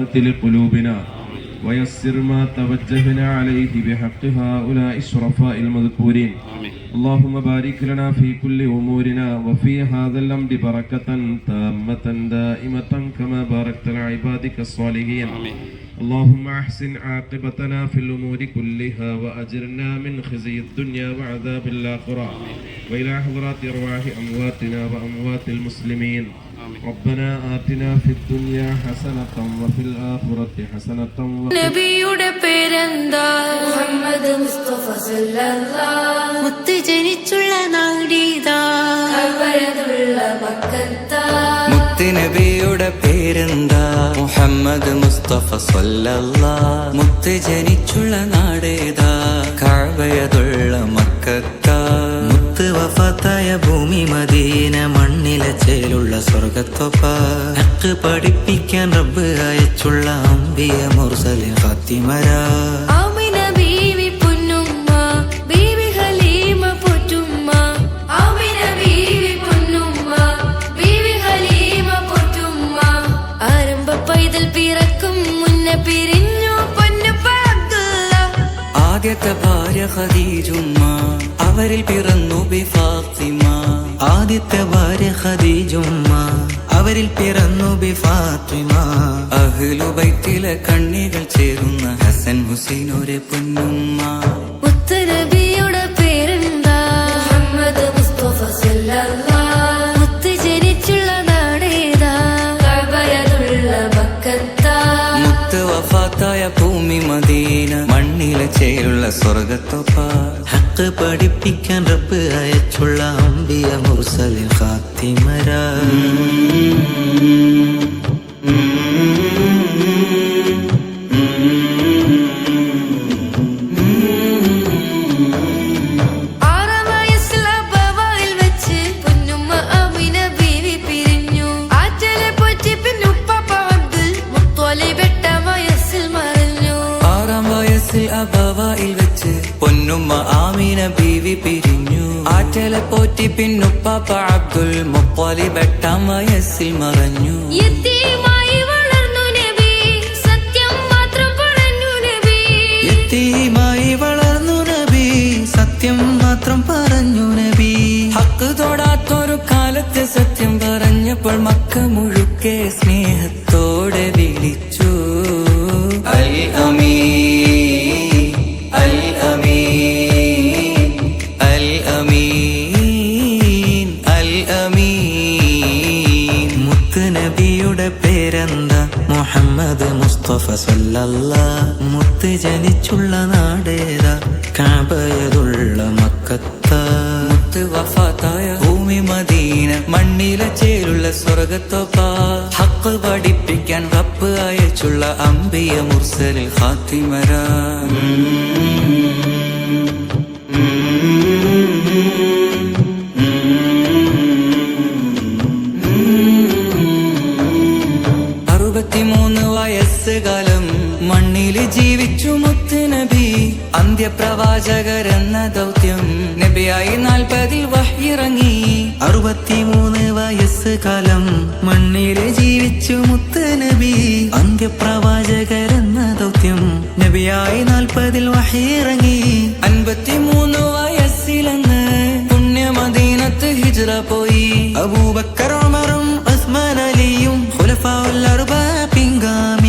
ومهد لقلوبنا ويسر ما توجهنا عليه بحق هؤلاء الشرفاء المذكورين. اللهم بارك لنا في كل أمورنا وفي هذا الأمر بركة تامة دائمة كما باركت لعبادك الصالحين. اللهم أحسن عاقبتنا في الأمور كلها وأجرنا من خزي الدنيا وعذاب الآخرة وإلى حضرات أرواح أمواتنا وأموات المسلمين. ربنا آتنا في الدنيا حسنة وفي الآخرة حسنة നബിയുടെ പേരെന്താ? മുഹമ്മദ് മുസ്തഫ സല്ലല്ലാഹു മുത്ത് ജനിച്ചുള്ള നാടീതാ കഅബയുള്ള മക്കത്താ. മുത്ത് നബിയുടെ പേരെന്താ? മുഹമ്മദ് മുസ്തഫ സല്ലല്ലാഹു മുത്ത് ജനിച്ചുള്ള നാടേതാ കഅബയുള്ള മക്കത്താ. മുത്ത് വഫാത്തായ ഭൂമി മദീന മണ്ണിലെ ചേലുള്ള സ്വർഗത്തൊപ്പ ഹക്ക് പഠിപ്പിക്കാൻ റബ്ബ് അയച്ചുള്ള അംബിയ മുർസലിൻ ഫാത്തിമരാ. ആമിന ബീവി പൊന്നുമ്മ ബീവി ഹലീമ പോറ്റുമ്മ. ആമിന ബീവി പൊന്നുമ്മ ബീവി ഹലീമ പോറ്റുമ്മ. ആരംഭ പൈതൽ പിറക്കും മുന്നേ പിരിഞ്ഞു പൊന്നുപ്പ അബ്ദുള്ള. ആദ്യത്തെ ഭാര്യ ഖദീജുമ്മ അവരിൽ പിറന്നു ബി ഫാത്തിമ. ആദ്യത്തെ ഭാര്യ ഖദീജുമ്മ അവരിൽ പിറന്നു ബി ഫാത്തിമ. അഹ്ലു ബൈത്തിലെ കണ്ണികൾ ചേരുന്ന ഹസൻ ഹുസൈൻ ഒരു പൊന്നുമ്മ. മുത്ത് നബിയുടെ പേരെന്താ? മുഹമ്മദ് മുസ്തഫ സല്ലല്ലാഹു മുത്ത് ജനിച്ചുള്ള നാടേതാ കഅബയുള്ള മക്കത്താ. മുത്ത് വഫാത്തായ ഭൂമി മദീന മണ്ണിലെ ചേലുള്ള സ്വർഗത്തൊപ്പ ഹക്ക് പഠിപ്പിക്കാൻ റബ്ബ് അയച്ചുള്ള അംബിയ മുർസലിൻ ഫാത്തിമരാ. പൊന്നുമ്മ ആമിന ബീവി പിരിഞ്ഞു. ആറ്റലെ പോറ്റി പിന്നുപ്പാപ്പ അബ്ദുൽ മുത്തലിബ് 8-ാം വയസ്സിൽ മറഞ്ഞു. യതീമായി വളർന്നു നബി സത്യം മാത്രം പറഞ്ഞു നബി. യതീമായി വളർന്നു നബി സത്യം മാത്രം പറഞ്ഞു നബി. ഹക്ക് തൊടാത്തൊരു കാലത്ത് സത്യം പറഞ്ഞപ്പോൾ മക്ക മുഴുക്കെ സ്നേഹത്തോടെ വിളിച്ചു അൽ അമീൻ അൽ അമീൻ അൽ അമീൻ അൽ അമീൻ. മുത്ത് നബിയുടെ പേരെന്താ? മുഹമ്മദ് മുസ്തഫ സല്ലല്ലാഹു മുത്ത് ജനിച്ചുള്ള നാടേതാ കഅബയുള്ള മക്കത്താ. മുത്ത് വഫാത്തായ ഭൂമി മദീന മണ്ണിലെ ചേലുള്ള സ്വർഗത്തൊപ്പ ഹക്ക് പഠിപ്പിക്കാൻ റബ്ബ് അയച്ചുള്ള അംബിയ മുർസലിൻ ഫാത്തിമരാ. വയസ്സുകാലം മണ്ണിൽ ജീവിച്ചു മുത്ത് നബി. അന്ത്യപ്രവാചകരെന്ന ദൗത്യം നബിയായി 40-ൽ വഹ്യിറങ്ങി. 63 വയസ്സുകാലം മണ്ണിൽ ജീവിച്ചു മുത്ത് നബി. അന്ത്യപ്രവാചകരെന്ന ദൗത്യം നബിയായി 40-ൽ വഹ്യിറങ്ങി. 53 വയസ്സിലെന്ന് പുണ്യ മദീനത്ത് ഹിജ്റ പോയി. അബൂബക്കർ